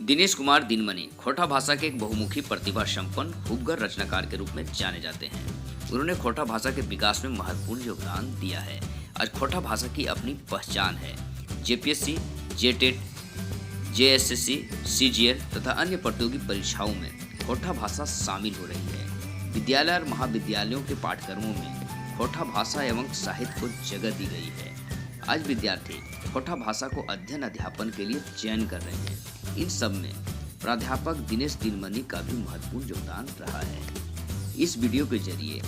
दिनेश कुमार दिनमनी खोटा भाषा के एक बहुमुखी प्रतिभा संपन्न खूबगर रचनाकार के रूप में जाने जाते हैं। उन्होंने खोटा भाषा के विकास में महत्वपूर्ण योगदान दिया है। आज खोटा भाषा की अपनी पहचान है। जेपीएससी, जेटेट, जेएसएससी, सीजीएल तथा अन्य प्रतियोगी परीक्षाओं में खोटा भाषा शामिल हो रही है। विद्यालय और महाविद्यालयों के पाठ्यक्रमों में खोटा भाषा एवं साहित्य को जगह दी गई है। आज विद्यार्थी खोटा भाषा को अध्ययन अध्यापन के लिए चयन कर रहे हैं। इन सब में प्राध्यापक दिनेश दिनमनी का भी महत्वपूर्ण योगदान रहा है। इस वीडियो के जरिए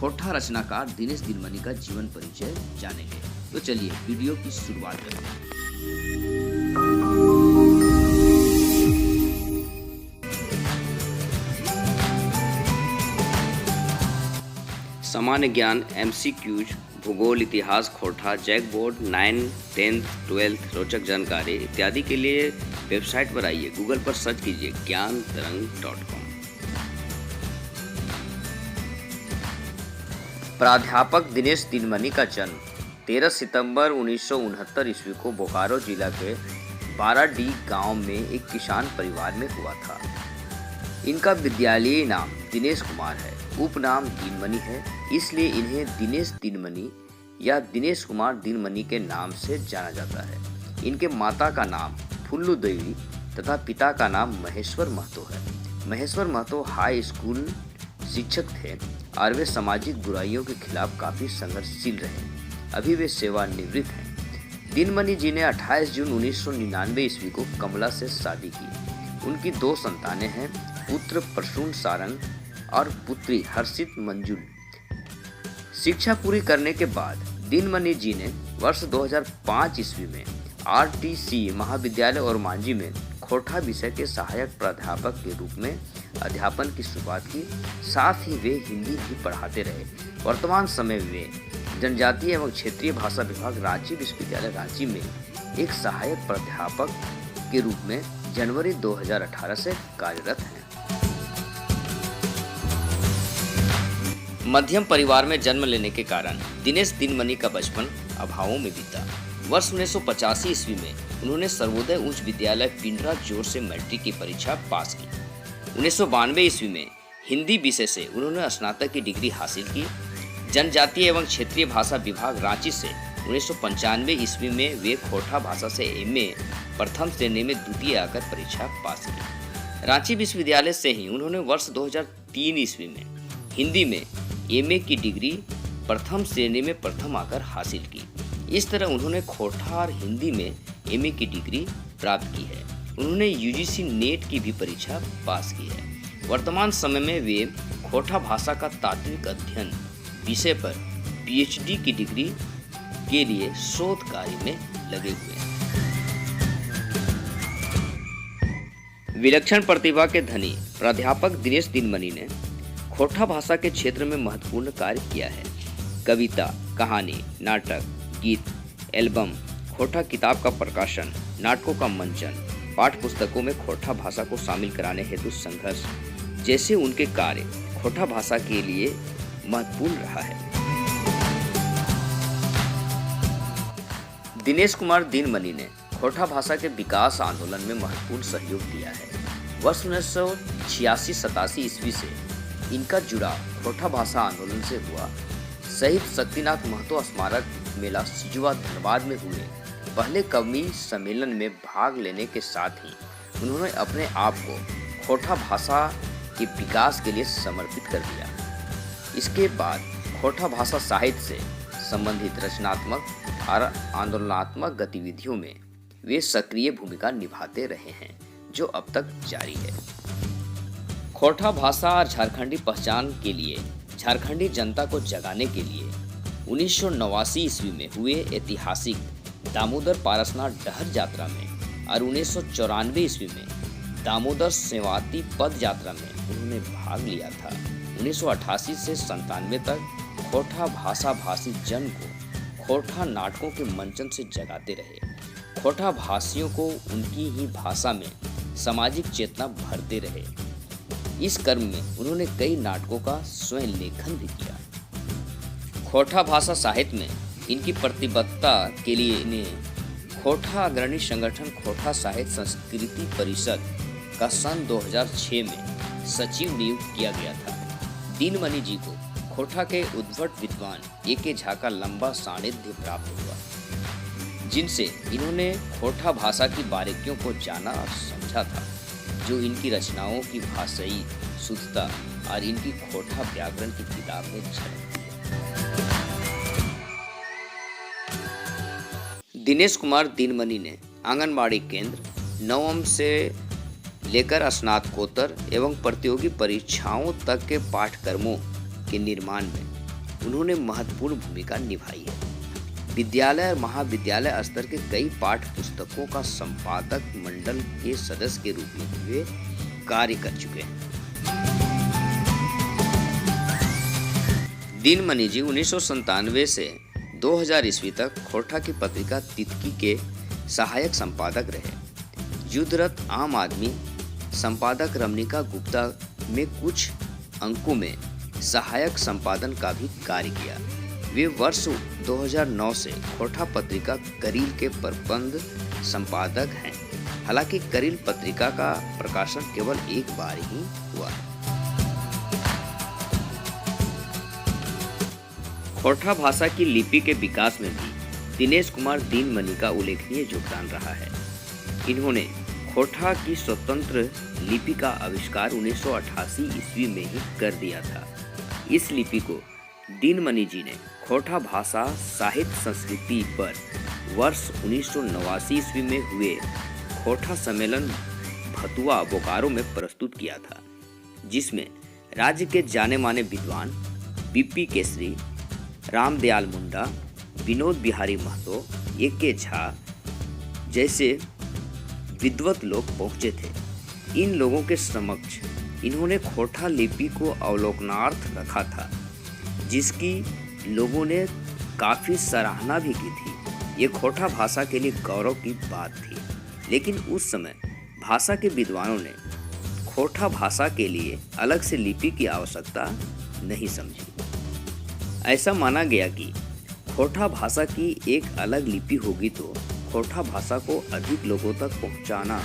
खोटा रचनाकार दिनेश दिनमनी का जीवन परिचय जानेंगे। तो चलिए वीडियो की शुरुआत करते हैं। सामान्य ज्ञान, एमसीक्यूज, भूगोल, इतिहास, खोटा, जैक बोर्ड, 9, 10, 12, रोचक जानकारी इत्यादि के लिए वेबसाइट पर आइए। गूगल पर सर्च कीजिए ज्ञानतरंग.com। प्राध्यापक दिनेश दिनमनी का जन्म 13 सितंबर 1969 ईस्वी को बोकारो जिला के बाराडीह गांव में एक किसान परिवार में हुआ था। इनका विद्यालयी नाम दिनेश कुमार है। उपनाम दिनमनी है, इसलिए इन्हें दिनेश दिनमनी या दिनेश कुमार दिनमनी के नाम से जाना जाता है। इनके माता का नाम फुल्लू देवी तथा पिता का नाम महेश्वर महतो है। महेश्वर महतो हाई स्कूल शिक्षक थे और वे सामाजिक बुराइयों के खिलाफ काफी संघर्षशील रहे। अभी वे सेवानिवृत्त हैं। दिनमनी जी ने 28 जून 1999 ईस्वी को कमला से शादी की। उनकी 2 संतानें हैं, पुत्र प्रसून सारंग और पुत्री हर्षित मंजुल। शिक्षा पूरी करने के बाद दिनमनी जी ने वर्ष 2005 ईस्वी में आरटीसी महाविद्यालय और मांझी में खोटा विषय के सहायक प्राध्यापक के रूप में अध्यापन की शुरुआत की। साथ ही वे हिंदी भी पढ़ाते रहे। वर्तमान समय में वे जनजातीय एवं क्षेत्रीय भाषा विभाग रांची विश्वविद्यालय रांची में एक सहायक प्राध्यापक के रूप में जनवरी 2018 से कार्यरत हैं। मध्यम परिवार में जन्म लेने के कारण दिनेश दिनमनी का बचपन अभावों में बीता। वर्ष 1985 ईस्वी में उन्होंने सर्वोदय उच्च विद्यालय पिंडरा जोर से मैट्रिक की परीक्षा पास की। 1992 ईस्वी में हिंदी विषय से उन्होंने स्नातक की डिग्री हासिल की। जनजातीय एवं क्षेत्रीय भाषा विभाग रांची से 1995 ईस्वी में वे खोटा भाषा से एमए प्रथम श्रेणी में द्वितीय आकर परीक्षा पास की। रांची विश्वविद्यालय से ही उन्होंने वर्ष 2003 ईस्वी में हिंदी में एमए की डिग्री प्रथम श्रेणी में प्रथम आकर हासिल की। इस तरह उन्होंने खोटा और हिंदी में एमए की डिग्री प्राप्त की है। उन्होंने यूजीसी नेट की भी परीक्षा पास की है। वर्तमान समय में वे खोटा भाषा का तात्विक अध्ययन विषय पर पीएचडी की डिग्री के लिए शोध कार्य में लगे हुए हैं। विलक्षण प्रतिभा के धनी प्राध्यापक दिनेश दिनमनी ने खोटा भाषा के क्षेत्र में महत्वपूर्ण कार्य किया है। कविता, कहानी, नाटक, गीत, एल्बम, खोटा किताब का प्रकाशन, नाटकों का मंचन, पाठ्य पुस्तकों में खोटा भाषा को शामिल कराने हेतु संघर्ष जैसे उनके कार्य खोटा भाषा के लिए महत्वपूर्ण रहा है। दिनेश कुमार दिनमनी ने खोटा भाषा के विकास आंदोलन में महत्वपूर्ण सहयोग दिया है। वर्ष 1986-87 ईस्वी से इनका जुड़ाव खोटा भाषा आंदोलन से हुआ। शहीद शक्तिनाथ महतो स्मारक मेला सिजुआ धनबाद में हुए पहले कवि सम्मेलन में भाग लेने के साथ ही उन्होंने अपने आप को खोटा भाषा के विकास के लिए समर्पित कर दिया। इसके बाद खोटा भाषा साहित्य से संबंधित रचनात्मक और आंदोलनात्मक गतिविधियों में वे सक्रिय भूमिका निभाते रहे हैं, जो अब तक जारी है। खोटा भाषा और झारखंडी पहचान के लिए झारखंडी जनता को जगाने के लिए 1989 ईस्वी में हुए ऐतिहासिक दामोदर पारसनाथ डहर यात्रा में और 1994 ईस्वी में दामोदर सेवाती पद यात्रा में उन्होंने भाग लिया था। 1988 से 97 तक खोटा भाषा भाषी जन को खोटा नाटकों के मंचन से जगाते रहे। खोटा भाषियों को उनकी ही भाषा में सामाजिक चेतना भरते रहे। इस क्रम में उन्होंने कई नाटकों का स्वयं लेखन भी किया। खोटा भाषा साहित्य में इनकी प्रतिबद्धता के लिए इन्हें खोटा अग्रणी संगठन खोटा साहित्य संस्कृति परिषद का सन 2006 में सचिव नियुक्त किया गया था। दीनमणि जी को खोटा के उद्भट विद्वान ए.के. झा का लंबा सानिध्य प्राप्त हुआ, जिनसे इन्होंने खोटा भाषा की बारीकियों को जाना और समझा था, जो इनकी रचनाओं की भाषाई शुद्धता और इनकी खोटा व्याकरण की किताब में झलकती है। दिनेश कुमार दीनमणि ने आंगनबाड़ी केंद्र नवम से लेकर स्नातकोत्तर एवं प्रतियोगी परीक्षाओं तक के पाठ्यक्रमों के निर्माण में उन्होंने महत्वपूर्ण भूमिका निभाई है। विद्यालय और महाविद्यालय स्तर के कई पाठ्य पुस्तकों का संपादक मंडल के सदस्य के रूप में वे कार्य कर चुके हैं। दीनमणि जी 1997 से 2000 ईस्वी तक खोटा की पत्रिका तितकी के सहायक संपादक रहे। युद्धरत आम आदमी संपादक रमनिका गुप्ता में कुछ अंकों में सहायक संपादन का भी कार्य किया। वे वर्ष 2009 से खोटा पत्रिका करील के प्रबंध संपादक हैं। हालांकि करील पत्रिका का प्रकाशन केवल एक बार ही हुआ है। खोटा भाषा की लिपि के विकास में भी दिनेश कुमार दीनमणि का उल्लेखनीय योगदान रहा है। इन्होंने खोटा की स्वतंत्र लिपि का आविष्कार 1988 ईस्वी में ही कर दिया था। इस लिपि को दीनमणि जी ने खोटा भाषा साहित्य संस्कृति पर वर्ष 1989 ईस्वी में हुए खोटा सम्मेलन भतुआ बोकारो में प्रस्तुत किया था, जिसमें राज्य के जाने माने विद्वान बीपी केसरी, रामदयाल मुंडा, विनोद बिहारी महतो, ए.के. झा जैसे विद्वत लोग पहुंचे थे। इन लोगों के समक्ष इन्होंने खोटा लिपि को अवलोकनार्थ रखा था, जिसकी लोगों ने काफी सराहना भी की थी। ये खोटा भाषा के लिए गौरव की बात थी, लेकिन उस समय भाषा के विद्वानों ने खोटा भाषा के लिए अलग से लिपि की आवश्यकता नहीं समझी। ऐसा माना गया कि खोटा भाषा की एक अलग लिपि होगी तो खोटा भाषा को अधिक लोगों तक पहुंचाना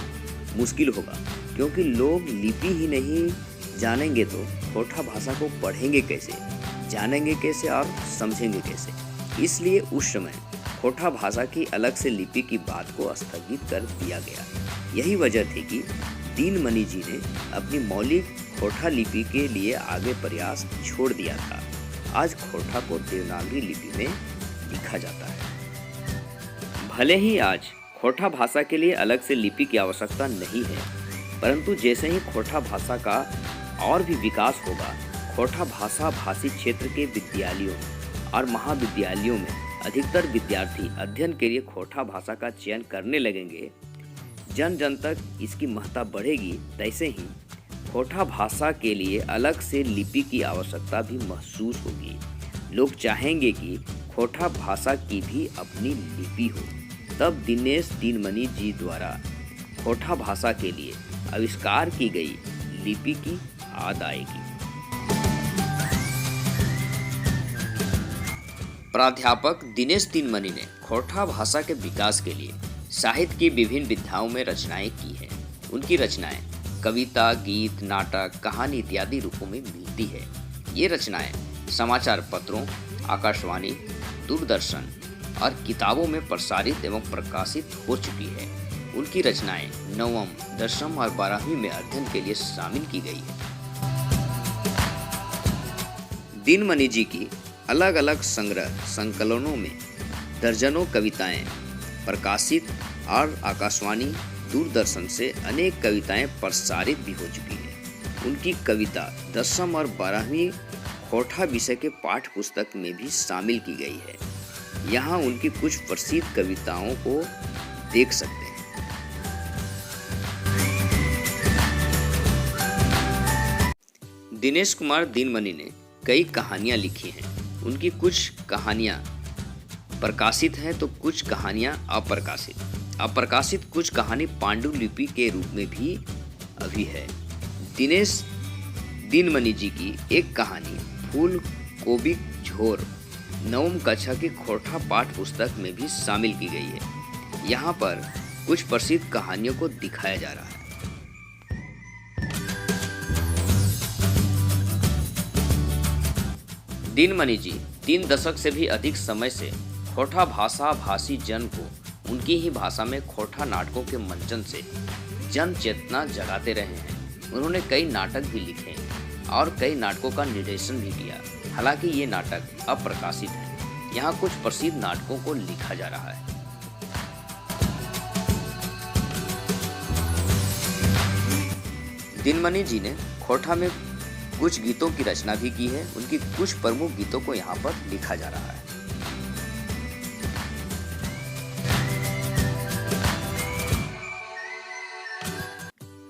मुश्किल होगा, क्योंकि लोग लिपि ही नहीं जानेंगे तो खोटा भाषा को पढ़ेंगे कैसे, जानेंगे कैसे और समझेंगे कैसे। इसलिए उस समय खोटा भाषा की अलग से लिपि की बात को स्थगित कर दिया गया। यही वजह थी कि दीनमणि जी ने अपनी मौलिक खोटा लिपि के लिए आगे प्रयास छोड़ दिया था। आज खोटा को देवनागरी लिपि में लिखा जाता है। भले ही आज खोटा भाषा के लिए अलग से लिपि की आवश्यकता नहीं है, परंतु जैसे ही खोटा भाषा का और भी विकास होगा, खोटा भाषा भाषी क्षेत्र के विद्यालयों और महाविद्यालयों में अधिकतर विद्यार्थी अध्ययन के लिए खोटा भाषा का चयन करने लगेंगे, जन जन तक इसकी महत्ता बढ़ेगी, तैसे ही खोटा भाषा के लिए अलग से लिपि की आवश्यकता भी महसूस होगी। लोग चाहेंगे कि खोटा भाषा की भी अपनी लिपि हो। तब दिनेश दीनमणि जी द्वारा खोटा भाषा के लिए आविष्कार की गई लिपि की याद आएगी। प्राध्यापक दिनेश दीनमणि ने खोटा भाषा के विकास के लिए साहित्य की विभिन्न विधाओं में रचनाएं की हैं। उनकी रचनाएं कविता, गीत, नाटक, कहानी इत्यादि रूपों में मिलती है। ये रचनाएं समाचार पत्रों, आकाशवाणी, दूरदर्शन और किताबों में प्रसारित एवं प्रकाशित हो चुकी है। उनकी रचनाएं नवम, दसम और 12वीं में अध्ययन के लिए शामिल की गई है। दीनमणि जी की अलग अलग संग्रह संकलनों में दर्जनों कविताएं प्रकाशित और आकाशवाणी, दूरदर्शन से अनेक कविताएं प्रसारित भी हो चुकी हैं। उनकी कविता 10वीं और 12वीं खोटा विषय के पाठ्य पुस्तक में भी शामिल की गई है। यहाँ उनकी कुछ प्रसिद्ध कविताओं को देख सकते हैं। दिनेश कुमार दीनमणि ने कई कहानियां लिखी हैं। उनकी कुछ कहानियां प्रकाशित हैं तो कुछ कहानियां अप्रकाशित कुछ कहानी पांडुलिपि के रूप में भी अभी है। दिनेश दीनमणि जी की एक कहानी फूल कोबी झोर 9वीं कक्षा की खोटा पाठ पुस्तक में भी शामिल की गई है। यहाँ पर कुछ प्रसिद्ध कहानियों को दिखाया जा रहा है। दीनमणि जी 3 दशक से भी अधिक समय से खोरठा भाषा भाषी जन को उनकी ही भाषा में खोरठा नाटकों के मंचन से जन चेतना जगाते रहे हैं। उन्होंने कई नाटक भी लिखे और कई नाटकों का निर्देशन भी किया। हालांकि ये नाटक अप्रकाशित हैं। यहाँ कुछ प्रसिद्ध नाटकों को लिखा जा रहा है। दीनमणि जी ने खोरठा में कुछ गीतों की रचना भी की है। उनकी कुछ प्रमुख गीतों को यहाँ पर लिखा जा रहा है।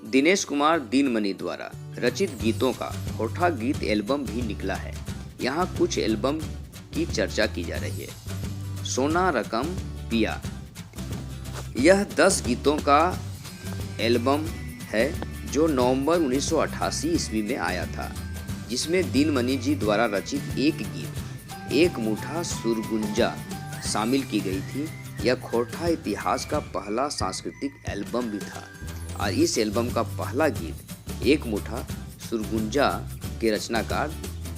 दिनेश कुमार दीनमणि द्वारा रचित गीतों का खोरठा गीत एल्बम भी निकला है। यहाँ कुछ एल्बम की चर्चा की जा रही है। सोना रकम पिया, यह 10 गीतों का एल्बम है जो नवंबर 1988 ईस्वी में आया था, जिसमें दीनमणि जी द्वारा रचित एक गीत एक मुठा सुरगुंजा शामिल की गई थी। यह खोरठा इतिहास का पहला सांस्कृतिक एल्बम भी था और इस एल्बम का पहला गीत एक मुठा सुरगुंजा के रचनाकार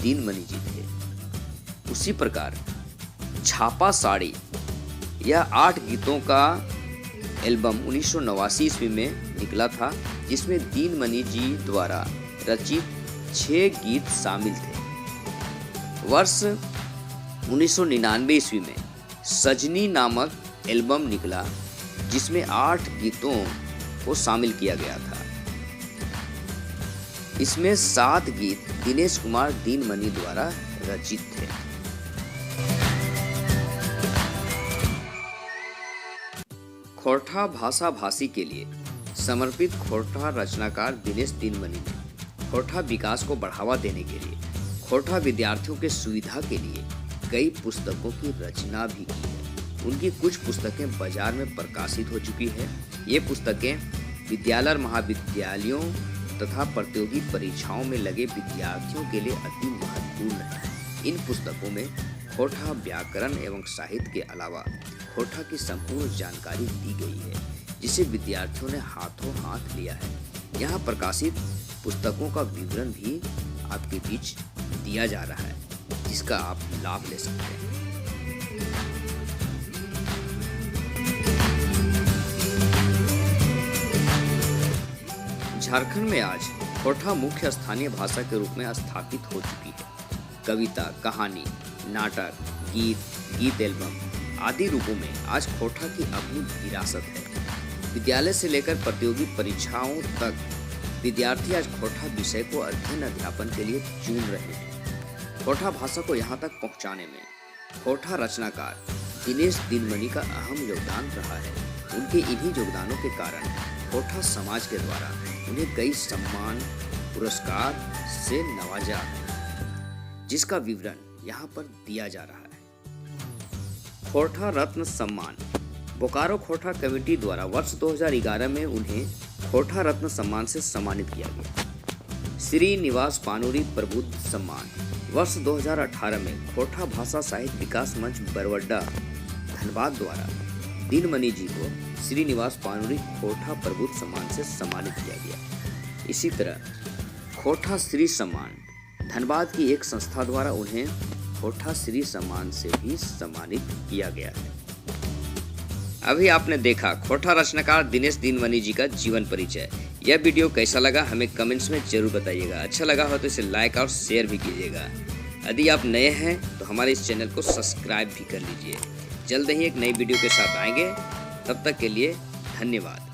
दीनमणि जी थे। उसी प्रकार छापा साड़ी, यह 8 गीतों का एल्बम 1989 ईस्वी में निकला था, जिसमें दीनमणि जी द्वारा रचित 6 गीत शामिल थे। वर्ष 1999 ईस्वी में सजनी नामक एल्बम निकला, जिसमें 8 गीतों को शामिल किया गया था। इसमें 7 गीत दिनेश कुमार दीनमणि द्वारा रचित थे। खोरठा भाषा भाषी के लिए समर्पित खोरठा रचनाकार दिनेश दीनमणि ने खोरठा विकास को बढ़ावा देने के लिए खोरठा विद्यार्थियों के सुविधा के लिए कई पुस्तकों की रचना भी की है। उनकी कुछ पुस्तकें बाजार में प्रकाशित हो चुकी है। ये पुस्तकें विद्यालय और महाविद्यालयों तथा प्रतियोगी परीक्षाओं में लगे विद्यार्थियों के लिए अति महत्वपूर्ण है। इन पुस्तकों में खोरठा व्याकरण एवं साहित्य के अलावा खोरठा की संपूर्ण जानकारी दी गई है, जिसे विद्यार्थियों ने हाथों हाथ लिया है। यहाँ प्रकाशित पुस्तकों का विवरण भी आपके बीच दिया जा रहा है, जिसका आप लाभ ले सकते हैं। झारखंड में आज खोरठा मुख्य स्थानीय भाषा के रूप में स्थापित हो चुकी है। कविता, कहानी, नाटक, गीत एल्बम आदि रूपों में आज खोरठा की अपनी विरासत है। विद्यालय से लेकर प्रतियोगी परीक्षाओं तक विद्यार्थी आज खोरठा विषय को अध्ययन अध्यापन के लिए चुन रहे हैं। खोरठा भाषा को यहाँ तक पहुँचाने में खोरठा रचनाकार दिनेश दीनमणि का अहम योगदान रहा है। उनके इन्हीं योगदानों के कारण खोरठा समाज के द्वारा उन्हें कई सम्मान पुरस्कार से नवाजा है, जिसका विवरण यहाँ पर दिया जा रहा है। खोरठा रत्न सम्मान, बोकारो खोरठा कमेटी द्वारा वर्ष 2011 में उन्हें खोरठा रत्न सम्मान से सम्मानित किया गया। श्री निवास पानुरी प्रबुद्ध सम्मान, वर्ष 2018 में खोरठा भाषा साहित्य विकास मंच बरवड्डा धनबाद द्वारा दीनमणि जी को श्री निवास पानुरी खोरठा प्रबुद्ध सम्मान से सम्मानित किया गया। इसी तरह खोरठा श्री सम्मान धनबाद की एक संस्था द्वारा उन्हें खोरठा श्री सम्मान से भी सम्मानित किया गया है। अभी आपने देखा खोरठा रचनाकार दिनेश दीनमणि जी का जीवन परिचय। यह वीडियो कैसा लगा हमें कमेंट्स में जरूर बताइएगा। अच्छा लगा हो तो इसे लाइक और शेयर भी कीजिएगा। यदि आप नए हैं तो हमारे इस चैनल को सब्सक्राइब भी कर लीजिए। जल्द ही एक नई वीडियो के साथ आएंगे। तब तक के लिए धन्यवाद।